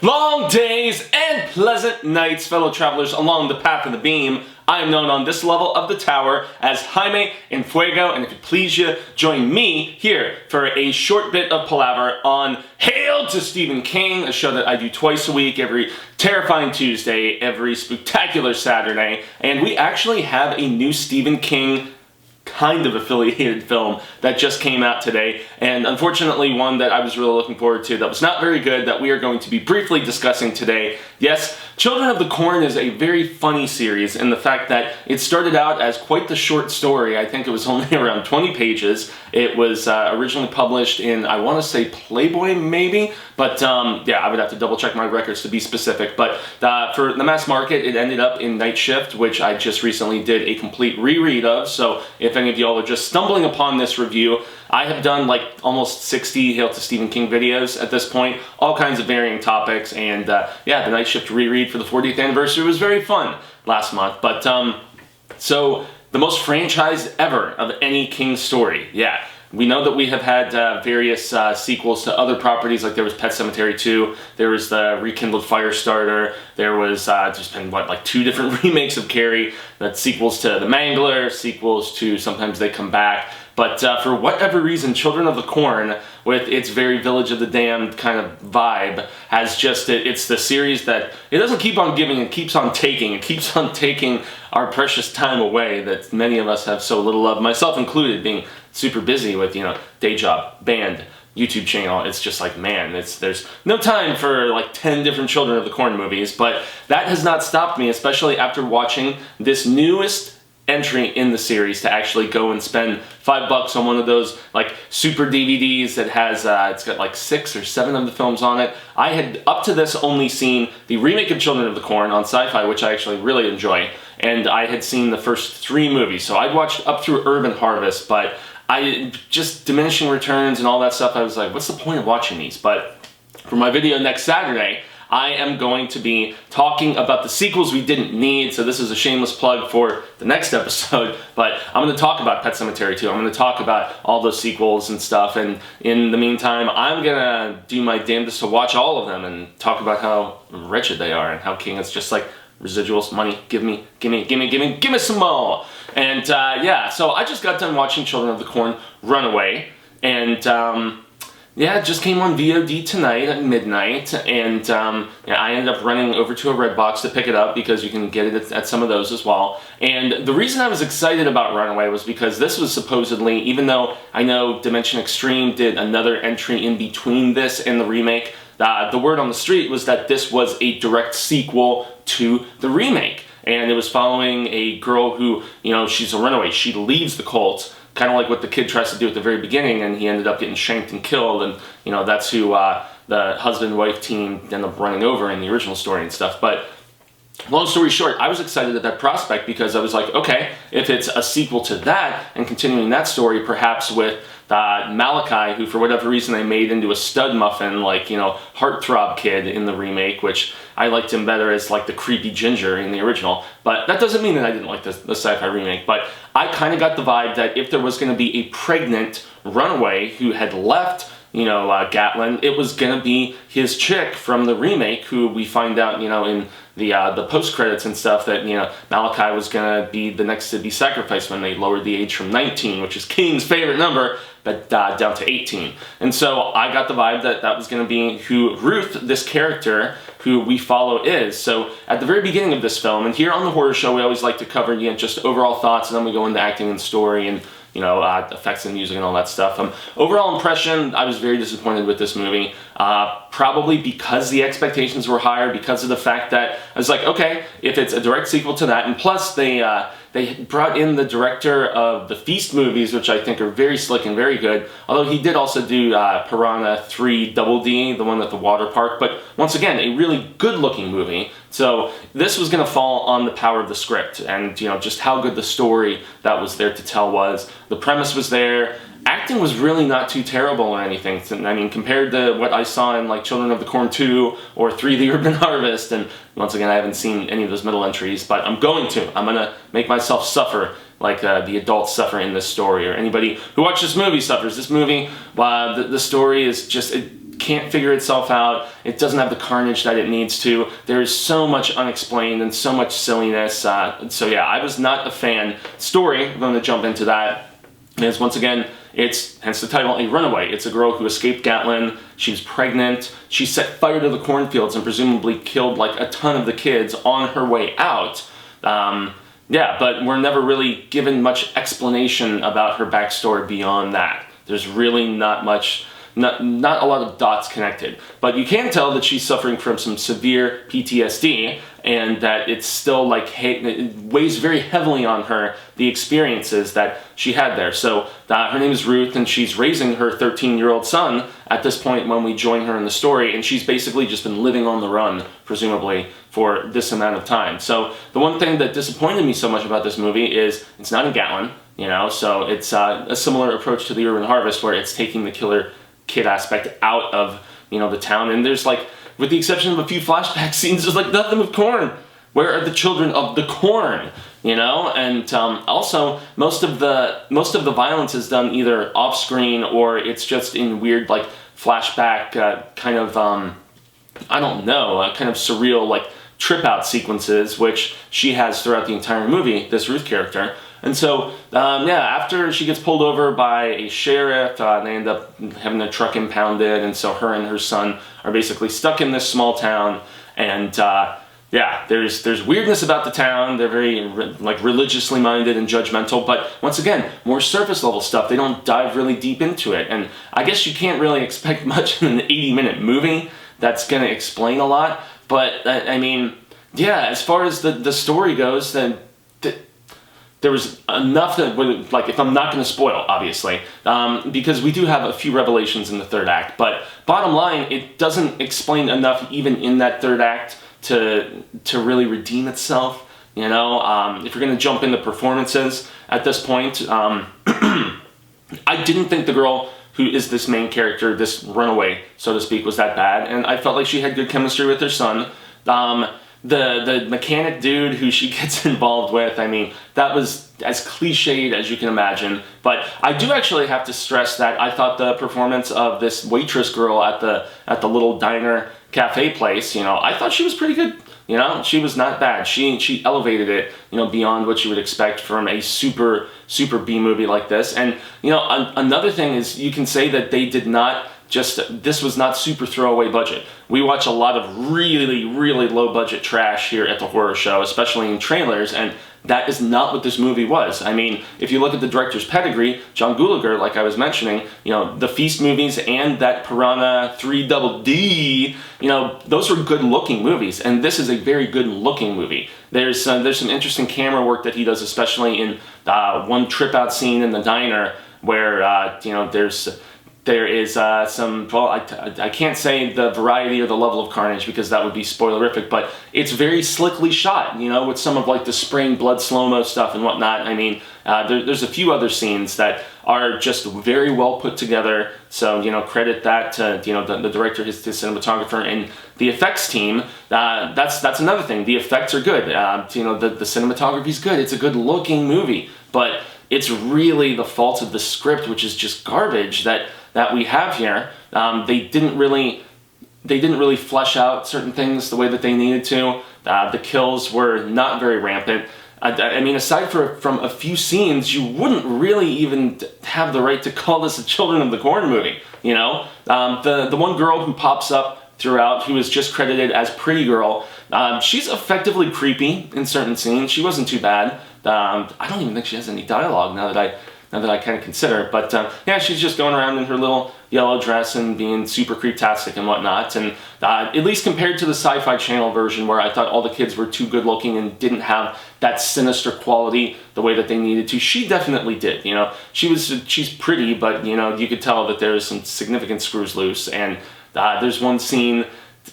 Long days and pleasant nights, fellow travelers along the path of the beam. I am known on this level of the tower as Jaime in Fuego, and if it please you, join me here for a short bit of palaver on Hail to Stephen King, a show that I do twice a week, every terrifying Tuesday, every spectacular Saturday, and we actually have a new Stephen King kind of affiliated film that just came out today, and unfortunately one that I was really looking forward to that was not very good, that we are going to be briefly discussing today. Yes, Children of the Corn is a very funny series in the fact that it started out as quite the short story. I think it was only around 20 pages. It was originally published in, I want to say Playboy maybe, but yeah, I would have to double check my records to be specific, but for the mass market it ended up in Night Shift, which I just recently did a complete reread of, so if any of y'all are just stumbling upon this review, I have done like almost 60 Hail to Stephen King videos at this point, all kinds of varying topics, and yeah, the Night Shift reread for the 40th anniversary was very fun last month. But so the most franchised ever of any King story, yeah. We know that we have had various sequels to other properties, like there was Pet Sematary 2, there was the Rekindled Firestarter, there was there's been, what, like 2 different remakes of Carrie, that's sequels to The Mangler, sequels to Sometimes They Come Back, but for whatever reason, Children of the Corn, with its very Village of the Damned kind of vibe, has just, it's the series that, it doesn't keep on giving, it keeps on taking. It keeps on taking our precious time away that many of us have so little of, myself included, being super busy with, you know, day job, band, YouTube channel. It's just like, man, there's no time for like 10 different Children of the Corn movies, but that has not stopped me, especially after watching this newest entry in the series, to actually go and spend $5 on one of those like super DVDs that has it's got like 6 or 7 of the films on it. I had up to this only seen the remake of Children of the Corn on Sci-Fi, which I actually really enjoy, and I had seen the first 3 movies, so I'd watched up through Urban Harvest, but I just diminishing returns and all that stuff, I was like, what's the point of watching these? But for my video next Saturday, I am going to be talking about the sequels we didn't need, so this is a shameless plug for the next episode, but I'm going to talk about Pet Sematary 2, I'm going to talk about all those sequels and stuff, and in the meantime, I'm going to do my damnedest to watch all of them and talk about how wretched they are and how King is just like, residuals, money, give me some more. And yeah, so I just got done watching Children of the Corn Runaway, and yeah, it just came on VOD tonight at midnight, and yeah, I ended up running over to a Redbox to pick it up because you can get it at some of those as well. And the reason I was excited about Runaway was because this was supposedly, even though I know Dimension Extreme did another entry in between this and the remake, the word on the street was that this was a direct sequel to the remake. And it was following a girl who, you know, she's a runaway. She leaves the cult, kind of like what the kid tries to do at the very beginning, and he ended up getting shanked and killed, and, you know, that's who the husband-wife team ended up running over in the original story and stuff. But long story short, I was excited at that prospect because I was like, okay, if it's a sequel to that and continuing that story, perhaps with Malachi, who for whatever reason they made into a stud muffin, like, you know, heartthrob kid in the remake, which I liked him better as like the creepy ginger in the original, but that doesn't mean that I didn't like the Sci-Fi remake. But I kind of got the vibe that if there was going to be a pregnant runaway who had left, you know, Gatlin, it was going to be his chick from the remake, who we find out, you know, in the post-credits and stuff, that, you know, Malachi was going to be the next to be sacrificed when they lowered the age from 19, which is King's favorite number, but down to 18. And so I got the vibe that that was going to be who Ruth, this character who we follow, is. So at the very beginning of this film, and here on the Horror Show, we always like to cover, you know, just overall thoughts, and then we go into acting and story and, you know, effects and music and all that stuff. Overall impression, I was very disappointed with this movie, probably because the expectations were higher, because of the fact that I was like, okay, if it's a direct sequel to that, and plus they brought in the director of the Feast movies, which I think are very slick and very good, although he did also do Piranha 3 Double D, the one at the water park, but once again, a really good looking movie. So this was going to fall on the power of the script and, you know, just how good the story that was there to tell was. The premise was there. Acting was really not too terrible or anything. I mean, compared to what I saw in like Children of the Corn 2 or 3 The Urban Harvest, and once again, I haven't seen any of those middle entries, but I'm going to make myself suffer like the adults suffer in this story, or anybody who watched this movie suffers. This movie, the story is just, can't figure itself out. It doesn't have the carnage that it needs to. There's so much unexplained and so much silliness. So yeah, I was not a fan. Story, I'm going to jump into that, is once again, it's, hence the title, a runaway. It's a girl who escaped Gatlin. She was pregnant. She set fire to the cornfields and presumably killed like a ton of the kids on her way out. Yeah, but we're never really given much explanation about her backstory beyond that. There's really not much, not a lot of dots connected. But you can tell that she's suffering from some severe PTSD, and that it's still like, it weighs very heavily on her, the experiences that she had there. So her name is Ruth, and she's raising her 13-year-old son at this point when we join her in the story, and she's basically just been living on the run, presumably, for this amount of time. So the one thing that disappointed me so much about this movie is it's not in Gatlin, you know, so it's a similar approach to The Urban Harvest, where it's taking the killer kid aspect out of, you know, the town, and there's like, with the exception of a few flashback scenes, there's like nothing with corn. Where are the children of the corn? You know, and also most of the violence is done either off screen or it's just in weird like flashback kind of I don't know, kind of surreal like trip out sequences, which she has throughout the entire movie, this Ruth character. And so, yeah, after she gets pulled over by a sheriff, they end up having their truck impounded, and so her and her son are basically stuck in this small town, and yeah, there's weirdness about the town. They're very like religiously minded and judgmental, but once again, more surface level stuff. They don't dive really deep into it, and I guess you can't really expect much in an 80-minute movie that's going to explain a lot, but I mean, yeah, as far as the story goes, then there was enough that, like, if I'm not going to spoil, obviously, because we do have a few revelations in the third act, but bottom line, it doesn't explain enough even in that third act to really redeem itself, you know? If you're going to jump into performances at this point, I didn't think the girl who is this main character, this runaway, so to speak, was that bad, and I felt like she had good chemistry with her son. The mechanic dude who she gets involved with, I mean, that was as cliched as you can imagine, but I do actually have to stress that I thought the performance of this waitress girl at the little diner cafe place, you know, I thought she was pretty good. You know, she was not bad. She elevated it, you know, beyond what you would expect from a super B movie like this. And, you know, another thing is you can say that they did not this was not super throwaway budget. We watch a lot of really low budget trash here at the horror show, especially in trailers, and that is not what this movie was. I mean, if you look at the director's pedigree, John Gulager, like I was mentioning, you know, the Feast movies and that Piranha 3DD, you know, those were good looking movies, and this is a very good looking movie. There's some interesting camera work that he does, especially in one trip out scene in the diner where, you know, there is some, well, I can't say the variety or the level of carnage because that would be spoilerific, but it's very slickly shot, you know, with some of like the spraying blood slow-mo stuff and whatnot. I mean, there's a few other scenes that are just very well put together, so, you know, credit that to, you know, the director, his cinematographer, and the effects team. That's another thing. The effects are good. You know, the cinematography's good. It's a good looking movie, but it's really the fault of the script, which is just garbage, that we have here. They didn't really flesh out certain things the way that they needed to. The kills were not very rampant. I mean, aside from a few scenes, you wouldn't really even have the right to call this a Children of the Corn movie, you know? The one girl who pops up throughout, who is just credited as Pretty Girl, she's effectively creepy in certain scenes. She wasn't too bad. I don't even think she has any dialogue now that I kind of consider, but yeah, she's just going around in her little yellow dress and being super creeptastic and whatnot, and at least compared to the Sci-Fi Channel version where I thought all the kids were too good looking and didn't have that sinister quality the way that they needed to, she definitely did, you know. She's pretty, but, you know, you could tell that there's some significant screws loose, and there's one scene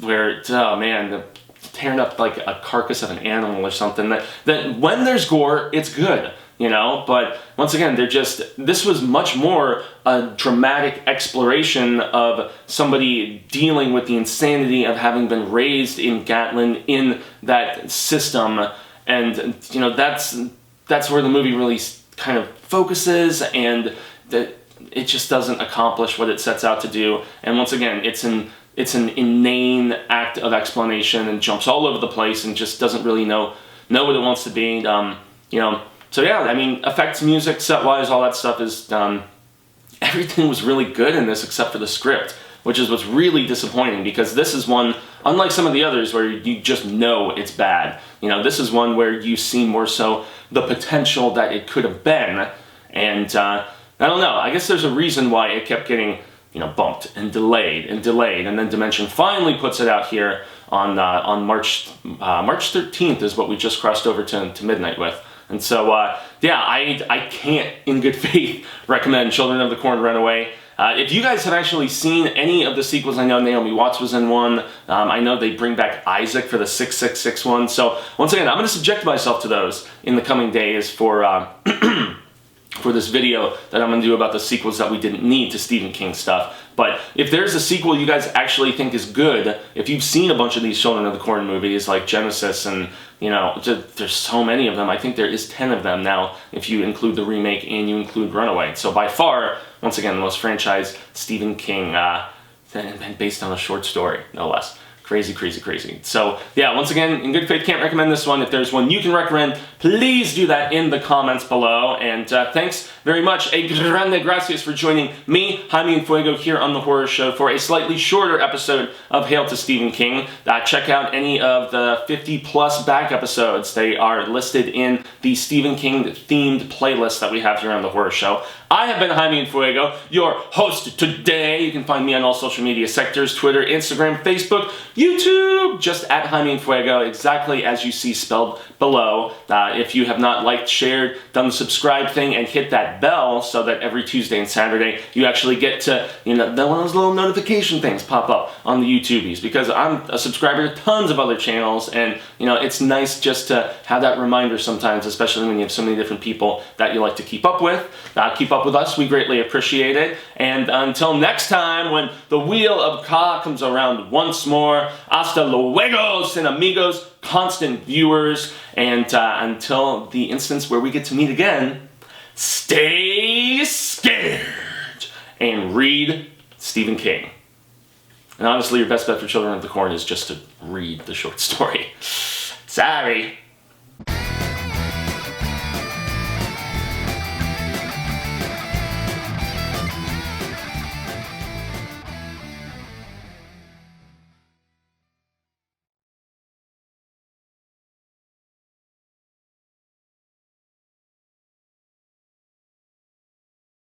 where, oh man, tearing up like a carcass of an animal or something, that when there's gore, it's good. You know, but once again, this was much more a dramatic exploration of somebody dealing with the insanity of having been raised in Gatlin in that system, and, you know, that's where the movie really kind of focuses, and just doesn't accomplish what it sets out to do. And once again, it's an inane act of explanation and jumps all over the place and just doesn't really know what it wants to be. You know, so yeah, I mean, effects, music, set-wise, all that stuff is, everything was really good in this except for the script, which is what's really disappointing, because this is one, unlike some of the others where you just know it's bad, you know, this is one where you see more so the potential that it could have been, and I don't know, I guess there's a reason why it kept getting, you know, bumped and delayed, and then Dimension finally puts it out here on March 13th is what we just crossed over to midnight with. And so, yeah, I can't, in good faith, recommend Children of the Corn Runaway. If you guys have actually seen any of the sequels, I know Naomi Watts was in one. I know they bring back Isaac for the 666 one. So, once again, I'm going to subject myself to those in the coming days for for this video that I'm going to do about the sequels that we didn't need to Stephen King stuff. But if there's a sequel you guys actually think is good, if you've seen a bunch of these Children of the Corn movies like Genesis and, you know, there's so many of them. I think there is 10 of them now if you include the remake and you include Runaway. So by far, once again, the most franchised Stephen King, and based on a short story, no less. Crazy, crazy, crazy. So, yeah, once again, in good faith, can't recommend this one. If there's one you can recommend, please do that in the comments below. And thanks very much, a grande gracias, for joining me, Jaime and Fuego, here on The Horror Show for a slightly shorter episode of Hail to Stephen King. Check out any of the 50-plus back episodes. They are listed in the Stephen King-themed playlist that we have here on The Horror Show. I have been Jaime and Fuego, your host today. You can find me on all social media sectors, Twitter, Instagram, Facebook, YouTube, just at Jaime and Fuego, exactly as you see spelled below. If you have not liked, shared, done the subscribe thing, and hit that bell so that every Tuesday and Saturday you actually get to, you know, one of those little notification things pop up on the YouTubies, because I'm a subscriber to tons of other channels, and, you know, it's nice just to have that reminder sometimes, especially when you have so many different people that you like to keep up with. Keep up with us, we greatly appreciate it. And until next time, when the wheel of Ka comes around once more, hasta luego, sin amigos, constant viewers, and until the instance where we get to meet again, stay scared and read Stephen King. And honestly, your best bet for Children of the Corn is just to read the short story. Sorry.